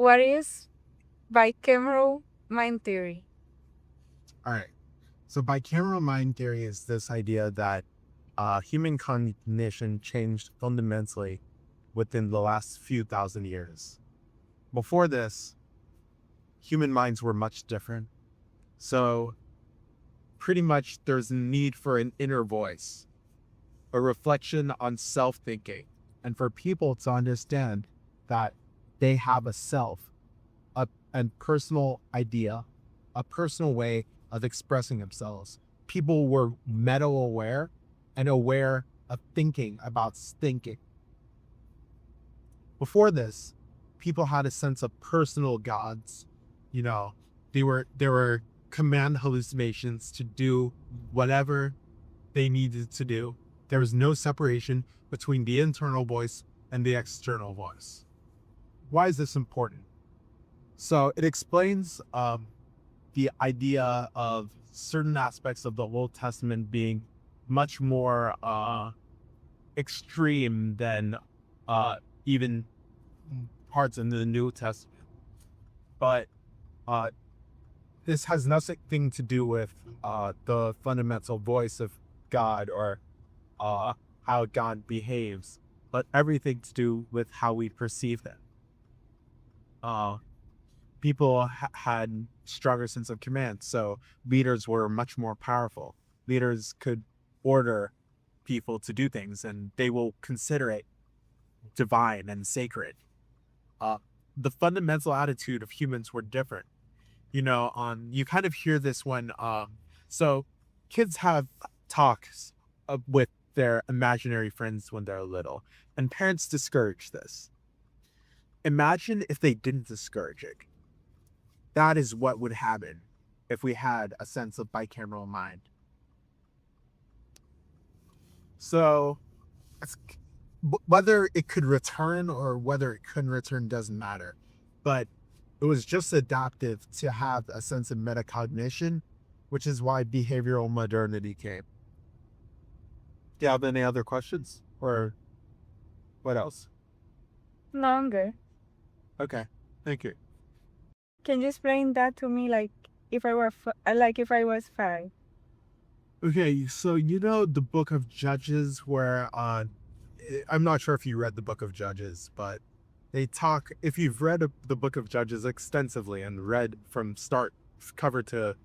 what is bicameral mind theory? All right. So bicameral mind theory is this idea that human cognition changed fundamentally within the last few thousand years. Before this, human minds were much different. So pretty much there's a need for an inner voice, a reflection on self-thinking, and for people to understand that they have a self, a personal idea, a personal way of expressing themselves. People were meta aware and aware of thinking about thinking. Before this, people had a sense of personal gods. You know, there were command hallucinations to do whatever they needed to do. There was no separation between the internal voice and the external voice. Why is this important? So it explains the idea of certain aspects of the Old Testament being much more extreme than even parts in the New Testament. But uh, this has nothing to do with the fundamental voice of God or how God behaves, but everything to do with how we perceive Him. Uh, People had stronger sense of command, so leaders were much more powerful. Leaders could order people to do things, and they will consider it divine and sacred. Uh, the fundamental attitude of humans were different. You kind of hear this when so kids have talks with their imaginary friends when they're little, and parents discourage this. Imagine if they didn't discourage it. That is what would happen if we had a sense of bicameral mind. So whether it could return or whether it couldn't return doesn't matter. But it was just adaptive to have a sense of metacognition, which is why behavioral modernity came. Do you have any other questions? Or what else? Longer. Okay, thank you. Can you explain that to me, like if I was 5? Okay, so the book of Judges where I'm not sure if you read the book of Judges, but they talk if you've read the book of Judges extensively and read from start cover to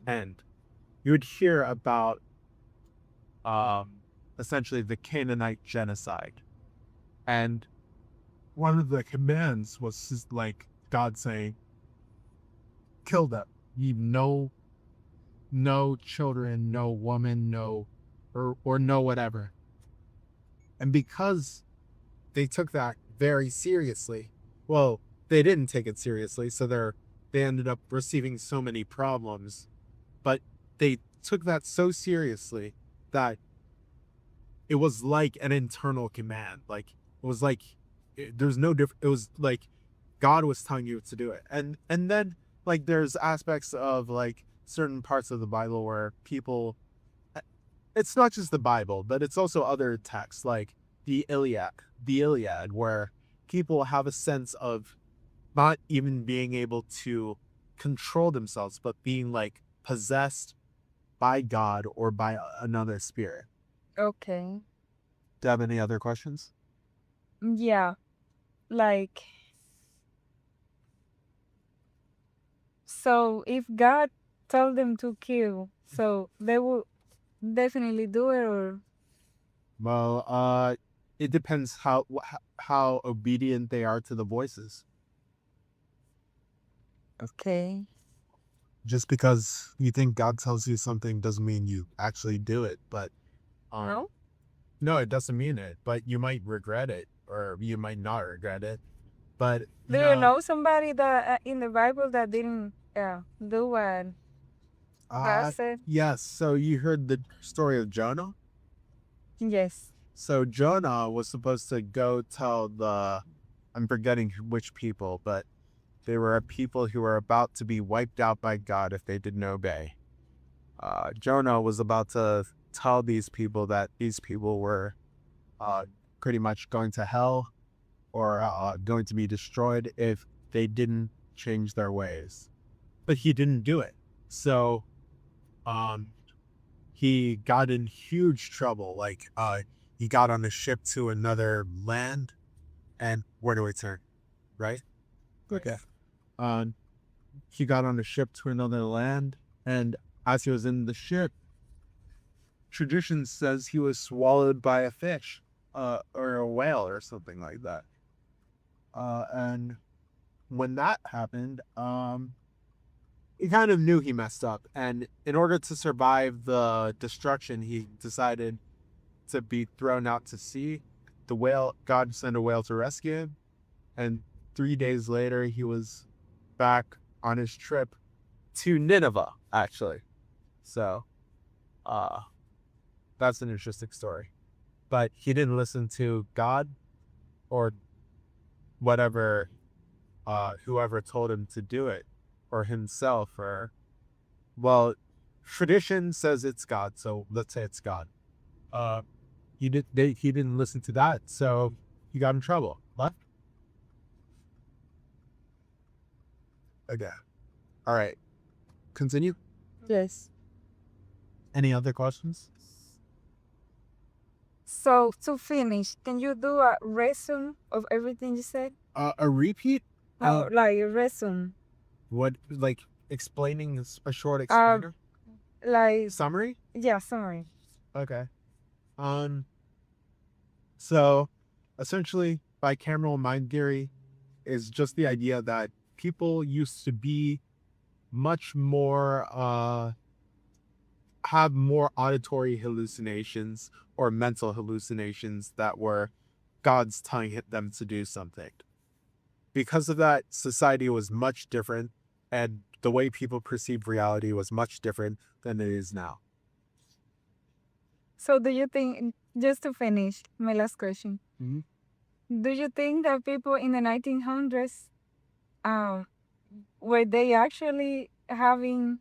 end, you would hear about essentially the Canaanite genocide. And one of the commands was just like God saying, kill them. You no children, no woman, no or no whatever. And because they took that very seriously, well, they didn't take it seriously, so they ended up receiving so many problems. But they took that so seriously that it was like an internal command. Like it was like there's no different. It was like God was telling you to do it. And then like there's aspects of like certain parts of the Bible where people it's not just the Bible, but it's also other texts like the Iliad, where people have a sense of not even being able to control themselves, but being like possessed by God or by another spirit. Okay. Do you have any other questions? Yeah. Like, so if God told them to kill, so they will definitely do it, or Well, it depends how obedient they are to the voices. okay. Just because you think God tells you something doesn't mean you actually do it. But No? no, it doesn't mean it. But you might regret it, or you might not regret it. But Do you know somebody that in the Bible that didn't do what God uh, said? yes. So you heard the story of Jonah. Yes. So Jonah was supposed to go tell I'm forgetting which people, but they were people who were about to be wiped out by God if they didn't obey. Jonah was about to tell these people that these people were pretty much going to hell or going to be destroyed if they didn't change their ways. But he didn't do it. So he got in huge trouble. Like he got on a ship to another land, and where do we turn? Right? Okay. He got on a ship to another land, and as he was in the ship, tradition says he was swallowed by a fish, or a whale or something like that. And when that happened, he kind of knew he messed up, and in order to survive the destruction, he decided to be thrown out to sea. The whale, God sent a whale to rescue him, and 3 days later, he was back on his trip to Nineveh, actually. So, that's an interesting story. But he didn't listen to God or whatever, whoever told him to do it, or himself, or, well, tradition says it's God, so let's say it's God. He didn't listen to that, so he got in trouble. What? Okay. All right. Continue. Yes. Any other questions? So to finish, can you do a resume of everything you said? A repeat? No, like a resume. What, like explaining a short explainer? Like, Summary? yeah, summary. Okay. So essentially, bicameral mind theory is just the idea that people used to be much more have more auditory hallucinations or mental hallucinations that were God's telling them to do something. Because of that, society was much different, and the way people perceive reality was much different than it is now. So do you think, just to finish, my last question, do you think that people in the 1900s, were they actually having,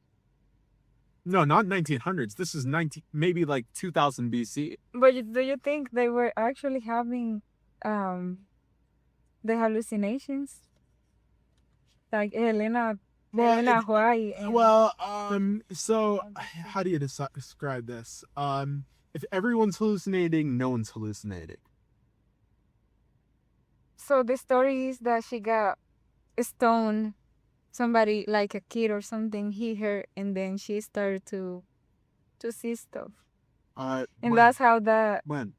No, not 1900s. This is maybe like 2000 BC. but do you think they were actually having the hallucinations? Like Helena White and Well, so how do you describe this? If everyone's hallucinating, no one's hallucinating. so the story is that she got stoned, somebody like a kid or something hit her, and then she started to see stuff. And when? that's how that When?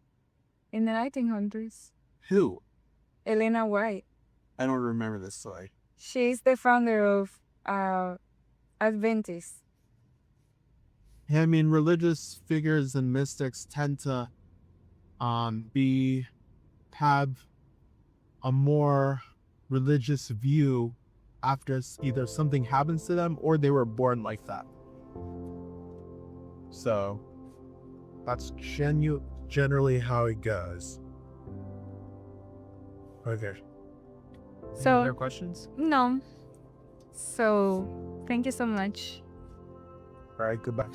in the 1900s. Who? Elena White. I don't remember this story. She's the founder of Adventist. Yeah, I mean, religious figures and mystics tend to have a more religious view after either something happens to them or they were born like that. So that's generally how it goes. Okay. So, Any other questions? no. So, thank you so much. All right, goodbye.